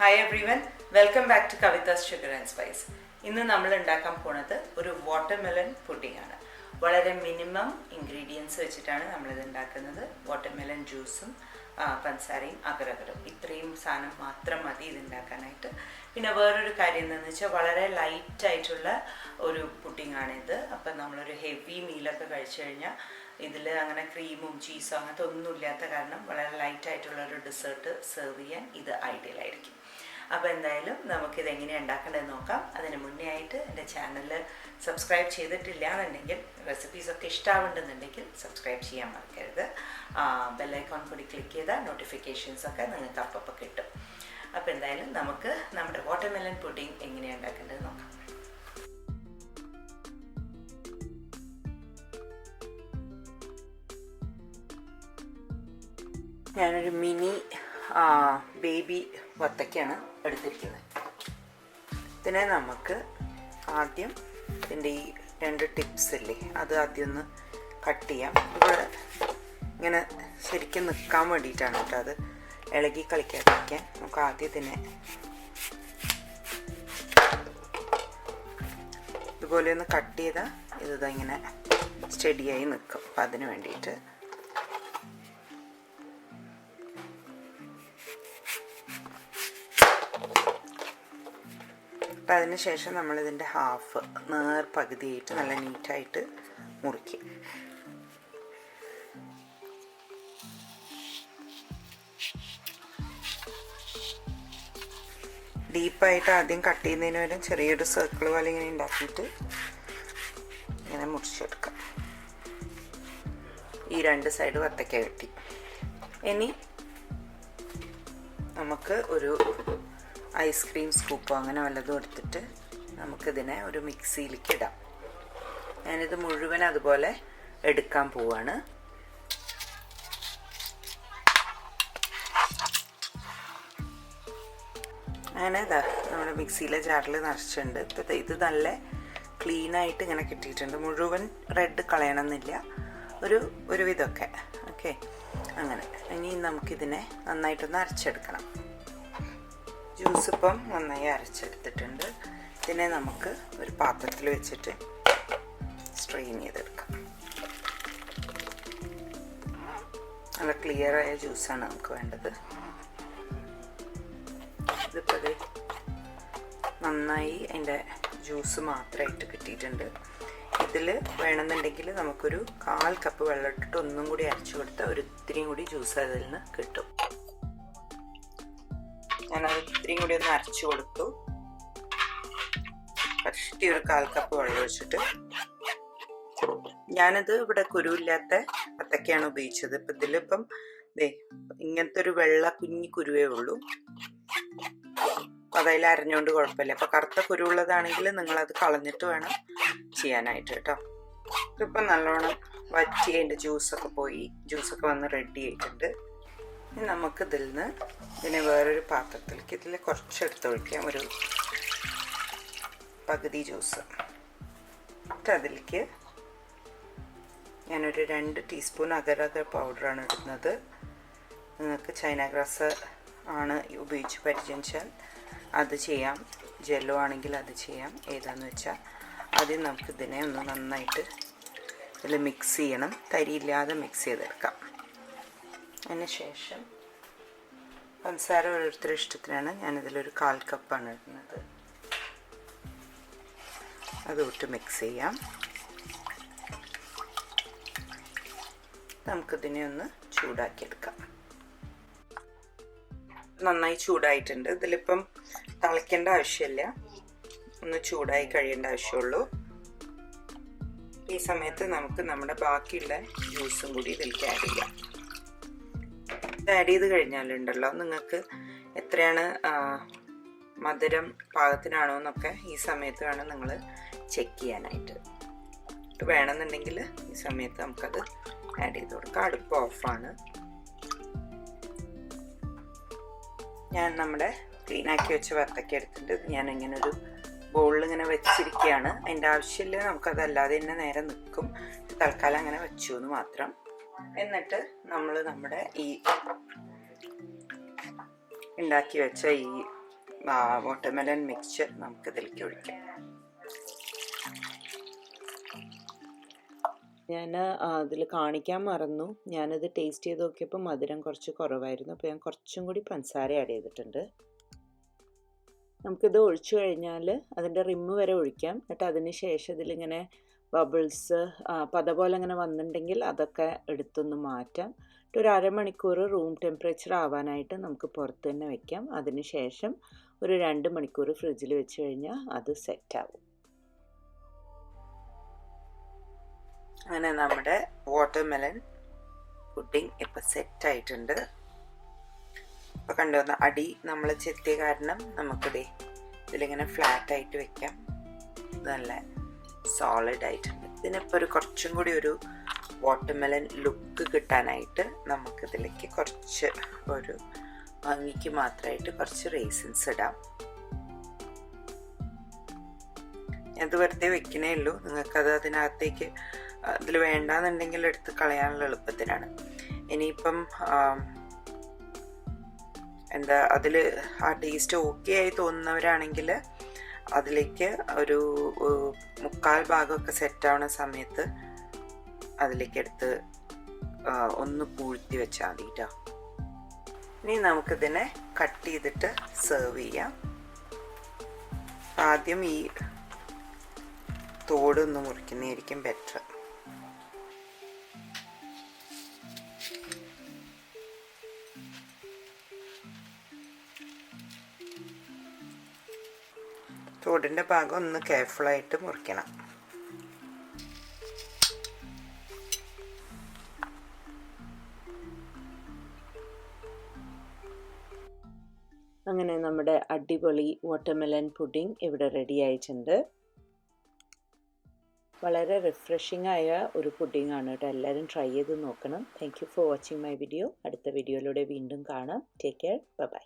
Hi everyone, welcome back to Kavita's Sugar and Spice. ഇന്ന് നമ്മൾ ഉണ്ടാക്കാൻ പോണത് ഒരു വാട്ടർമെലൺ പുഡിംഗ് ആണ്. വളരെ മിനിമം ഇൻഗ്രീഡിയൻസ് വെച്ചിട്ടാണ് നമ്മൾ ഇത് ഉണ്ടാക്കുന്നത്. വാട്ടർമെലൺ ജ്യൂസും പഞ്ചസാരയും അഗരഗരും ഇത്രയും സാധനം മാത്രം മതി ഇത് ഉണ്ടാക്കാനായിട്ട്. പിന്നെ വേറൊരു കാര്യം എന്താണെന്ന് വെച്ചാൽ വളരെ ലൈറ്റ് ആയിട്ടുള്ള ഒരു പുഡിംഗ് ആണിത്. അപ്പം നമ്മളൊരു ഹെവി മീലൊക്കെ കഴിച്ചു കഴിഞ്ഞാൽ ഇതിൽ അങ്ങനെ ക്രീമും ചീസോ അങ്ങനത്തെ ഒന്നും ഇല്ലാത്ത കാരണം വളരെ ലൈറ്റ് ആയിട്ടുള്ള ഒരു ഡെസേർട്ട് സെർവ് ചെയ്യാൻ ഇത് ഐഡിയൽ ആയിരിക്കും. അപ്പോൾ എന്തായാലും നമുക്കിത് എങ്ങനെയാണ് ഉണ്ടാക്കേണ്ടതെന്ന് നോക്കാം. അതിന് മുന്നേ ആയിട്ട് എൻ്റെ ചാനൽ സബ്സ്ക്രൈബ് ചെയ്തിട്ടില്ല എന്നുണ്ടെങ്കിൽ, റെസിപ്പീസൊക്കെ ഇഷ്ടമാവുന്നുണ്ടെങ്കിൽ സബ്സ്ക്രൈബ് ചെയ്യാൻ മറക്കരുത്. ബെല്ലൈക്കോൺ കൂടി ക്ലിക്ക് ചെയ്താൽ നോട്ടിഫിക്കേഷൻസൊക്കെ നിങ്ങൾക്ക് അപ്പം കിട്ടും. അപ്പോൾ എന്തായാലും നമുക്ക് നമ്മുടെ വാട്ടർമെലൺ പുഡിംഗ് എങ്ങനെയാണ് ഉണ്ടാക്കേണ്ടത് നോക്കാം. ഞാനൊരു മിനി ബേബി വത്തക്കയാണ് എടുത്തിരിക്കുന്നത്. ഇതിനെ നമുക്ക് ആദ്യം ഇതിൻ്റെ ഈ 2 ടിപ്സ് ഇല്ലേ, അത് ആദ്യം ഒന്ന് കട്ട് ചെയ്യാം. ഇവിടെ ഇങ്ങനെ ശരിക്കും നിൽക്കാൻ വേണ്ടിയിട്ടാണ് കേട്ടോ, അത് ഇളകി കളിക്കാതിരിക്കാൻ. നമുക്ക് ആദ്യം ഇതിനെ ഇതുപോലെ ഒന്ന് കട്ട് ചെയ്താൽ ഇത് ഇങ്ങനെ സ്റ്റഡിയായി നിൽക്കും. അപ്പം അതിന് വേണ്ടിയിട്ട് അപ്പം അതിന് ശേഷം നമ്മളിതിൻ്റെ ഹാഫ് പകുതിയായിട്ട് നല്ല നീറ്റായിട്ട് മുറിക്കും. ഡീപ്പായിട്ട് ആദ്യം കട്ട് ചെയ്യുന്നതിന് വരെ ചെറിയൊരു സർക്കിൾ പോലെ ഇങ്ങനെ ഉണ്ടാക്കിയിട്ട് ഇങ്ങനെ മുറിച്ചെടുക്കാം. ഈ 2 സൈഡ് വത്തക്ക കിട്ടി. ഇനി നമുക്ക് ഒരു ഐസ്ക്രീം സ്കൂപ്പോ അങ്ങനെ വല്ലതും എടുത്തിട്ട് നമുക്കിതിനെ ഒരു മിക്സിയിലേക്ക് ഇടാം. ഞാനിത് മുഴുവൻ അതുപോലെ എടുക്കാൻ പോവാണ്. അങ്ങനെ ഇതാ നമ്മുടെ മിക്സിയിലെ ജാറിൽ നിറച്ചിട്ടുണ്ട്. ഇപ്പം ഇത് നല്ല ക്ലീനായിട്ട് ഇങ്ങനെ കിട്ടിയിട്ടുണ്ട്. മുഴുവൻ റെഡ് കളയണമെന്നില്ല, ഒരു വിധമൊക്കെ. ഓക്കെ, അങ്ങനെ ഇനി നമുക്കിതിനെ നന്നായിട്ടൊന്ന് അരച്ചെടുക്കണം. ജ്യൂസ് ഇപ്പം നന്നായി അരച്ചെടുത്തിട്ടുണ്ട്. ഇതിനെ നമുക്ക് ഒരു പാത്രത്തിൽ വെച്ചിട്ട് സ്ട്രെയിൻ ചെയ്തെടുക്കാം. നല്ല ക്ലിയറായ ജ്യൂസാണ് നമുക്ക് വേണ്ടത്. ഇതിപ്പോൾ നന്നായി അതിൻ്റെ ജ്യൂസ് മാത്രമായിട്ട് കിട്ടിയിട്ടുണ്ട്. ഇതിൽ വേണമെന്നുണ്ടെങ്കിൽ നമുക്കൊരു 1/4 കപ്പ് വെള്ളം ഇട്ടിട്ട് ഒന്നും കൂടി അരച്ചു കൊടുത്താൽ ഒരു ഇത്തിരിയും കൂടി ജ്യൂസ് അതിൽ നിന്ന് കിട്ടും. ഞാനത് ഇത്രയും കൂടി ഒന്ന് അരച്ചു കൊടുത്തു. കഷ്ടി ഒരു 1/4 കപ്പ് വെള്ളം ഒഴിച്ചിട്ട്, ഞാനിത് ഇവിടെ കുരുവില്ലാത്ത വത്തക്കയാണ് ഉപയോഗിച്ചത്. ഇപ്പം ഇതിലിപ്പം ഇങ്ങനത്തെ ഒരു വെള്ള കുഞ്ഞി കുരുവേ ഉള്ളൂ. അപ്പം അതിൽ അരഞ്ഞുകൊണ്ട് കുഴപ്പമില്ല. അപ്പം കറുത്ത കുരുവുള്ളതാണെങ്കിൽ നിങ്ങളത് കളഞ്ഞിട്ട് വേണം ചെയ്യാനായിട്ട് കേട്ടോ. ഇപ്പം നല്ലോണം വറ്റി അതിൻ്റെ ജ്യൂസൊക്കെ പോയി, ജ്യൂസൊക്കെ വന്ന് റെഡി ആയിട്ടുണ്ട്. ഇനി നമുക്ക് ഇതിനെ വേറൊരു പാത്രത്തിലേക്ക് ഇതിൽ കുറച്ചെടുത്ത് ഒഴിക്കാം. ഒരു പകുതി ജ്യൂസ് എന്നിട്ട് അതിലേക്ക് ഞാനൊരു 2 ടീസ്പൂൺ അഗർ പൗഡറാണ് ഇടുന്നത്. നിങ്ങൾക്ക് ചൈന ഗ്രാസ് ആണ് ഉപയോഗിച്ച് പരിചയിച്ചാൽ അത് ചെയ്യാം, ജെല്ലോ ആണെങ്കിൽ അത് ചെയ്യാം, ഏതാണെന്ന് വെച്ചാൽ. ആദ്യം നമുക്ക് ഇതിനെ ഒന്ന് നന്നായിട്ട് ഇതിൽ മിക്സ് ചെയ്യണം. തരിയില്ലാതെ മിക്സ് ചെയ്തെടുക്കാം. അതിന് ശേഷം പഞ്ചസാര ഓരോരുത്തരുടെ ഇഷ്ടത്തിനാണ്. ഞാനിതിലൊരു 1/4 കപ്പാണ് ഇടുന്നത്. അതുകൊണ്ട് മിക്സ് ചെയ്യാം. നമുക്കിതിനെ ഒന്ന് ചൂടാക്കിയെടുക്കാം. നന്നായി ചൂടായിട്ടുണ്ട്. ഇതിലിപ്പം തിളയ്ക്കേണ്ട ആവശ്യമില്ല, ഒന്ന് ചൂടായി കഴിയേണ്ട ആവശ്യമുള്ളൂ. ഈ സമയത്ത് നമുക്ക് നമ്മുടെ ബാക്കിയുള്ള ജ്യൂസും കൂടി ഇതിലേക്ക് ആഡ് ചെയ്യാം. ആഡ് ചെയ്ത് കഴിഞ്ഞാലുണ്ടല്ലോ, നിങ്ങൾക്ക് എത്രയാണ് മധുരം പാകത്തിനാണോ എന്നൊക്കെ ഈ സമയത്ത് വേണം നിങ്ങൾ ചെക്ക് ചെയ്യാനായിട്ട്. വേണമെന്നുണ്ടെങ്കിൽ ഈ സമയത്ത് നമുക്കത് ആഡ് ചെയ്ത് കൊടുക്കാം. അടുപ്പ് ഓഫാണ്. ഞാൻ നമ്മുടെ ക്ലീനാക്കി വെച്ച വത്തക്ക എടുത്തിട്ട് ഞാൻ ഇങ്ങനെ ഒരു ബൗളിൽ ഇങ്ങനെ വെച്ചിരിക്കുകയാണ്. അതിൻ്റെ ആവശ്യമില്ല, നമുക്കതല്ലാതെ തന്നെ നേരെ നിൽക്കും. തൽക്കാലം അങ്ങനെ വെച്ചു എന്ന് മാത്രം. എന്നിട്ട് നമ്മൾ നമ്മുടെ ഈ ഉണ്ടാക്കി വെച്ച ഈ വാട്ടർമെലൺ മിക്സ്ചർ നമുക്കിതിലേക്ക് ഒഴിക്കാം. ഞാൻ അതിൽ കാണിക്കാൻ മറന്നു. ഞാനത് ടേസ്റ്റ് ചെയ്ത് നോക്കിയപ്പോൾ മധുരം കുറച്ച് കുറവായിരുന്നു. അപ്പോൾ ഞാൻ കുറച്ചും കൂടി പഞ്ചസാര ആഡ് ചെയ്തിട്ടുണ്ട്. നമുക്കിത് ഒഴിച്ചു കഴിഞ്ഞാൽ അതിൻ്റെ റിമ്മ് വരെ ഒഴിക്കാം. എന്നിട്ട് അതിന് ശേഷം ഇതിലിങ്ങനെ ബബിൾസ് പത പോലെ ഇങ്ങനെ വന്നിട്ടുണ്ടെങ്കിൽ അതൊക്കെ എടുത്തൊന്ന് മാറ്റാം. എന്നിട്ട് ഒരു അരമണിക്കൂർ റൂം ടെമ്പറേച്ചർ ആവാനായിട്ട് നമുക്ക് പുറത്ത് തന്നെ വയ്ക്കാം. അതിന് ശേഷം ഒരു 2 മണിക്കൂർ ഫ്രിഡ്ജിൽ വെച്ച് കഴിഞ്ഞാൽ അത് സെറ്റാവും. അങ്ങനെ നമ്മുടെ വാട്ടർമെലൺ പുഡിംഗ് ഇപ്പോൾ സെറ്റായിട്ടുണ്ട്. ഇപ്പോൾ കണ്ടുവന്ന അടി നമ്മൾ ചെത്തിയ കാരണം നമുക്കിത് ഇതിലിങ്ങനെ ഫ്ലാറ്റായിട്ട് വെക്കാം. നല്ല സോളിഡ് ആയിട്ടുണ്ട്. ഇതിനിപ്പോൾ കുറച്ചും കൂടി ഒരു വാട്ടർമെലൺ ലുക്ക് കിട്ടാനായിട്ട് നമുക്കിതിലേക്ക് കുറച്ച് ഒരു ഭംഗിക്ക് മാത്രമായിട്ട് കുറച്ച് റേസിൻസ് ഇടാം. അത് വെറുതെ വെക്കണേ ഉള്ളൂ. നിങ്ങൾക്കത് അതിനകത്തേക്ക് ഇതിൽ വേണ്ടാന്നുണ്ടെങ്കിൽ എടുത്ത് കളയാനുള്ള എളുപ്പത്തിനാണ്. ഇനിയിപ്പം അതിൽ ആ ടേസ്റ്റ് ഓക്കെ ആയി തോന്നുന്നവരാണെങ്കിൽ അതിലേക്ക് ഒരു 3/4 ഭാഗമൊക്കെ സെറ്റാവുന്ന സമയത്ത് അതിലേക്ക് എടുത്ത് ഒന്ന് പൂഴ്ത്തി വെച്ചാൽ മതി കേട്ടോ. ഇനി നമുക്കിതിനെ കട്ട് ചെയ്തിട്ട് സെർവ് ചെയ്യാം. ആദ്യം ഈ തോടൊന്ന് മുറിക്കുന്നതായിരിക്കും ബെറ്റർ. തോടിൻ്റെ ഭാഗം ഒന്ന് കെയർഫുള്ളായിട്ട് മുറിക്കണം. അങ്ങനെ നമ്മുടെ അടിപൊളി വാട്ടർമെലൺ പുഡിംഗ് ഇവിടെ റെഡി ആയിട്ടുണ്ട്. വളരെ റിഫ്രഷിംഗ് ആയ ഒരു പുഡിംഗ് ആണ് കേട്ടോ. എല്ലാവരും ട്രൈ ചെയ്ത് നോക്കണം. Thank you for watching my video. അടുത്ത വീഡിയോയിലൂടെ വീണ്ടും കാണാം. Take care. ബൈ.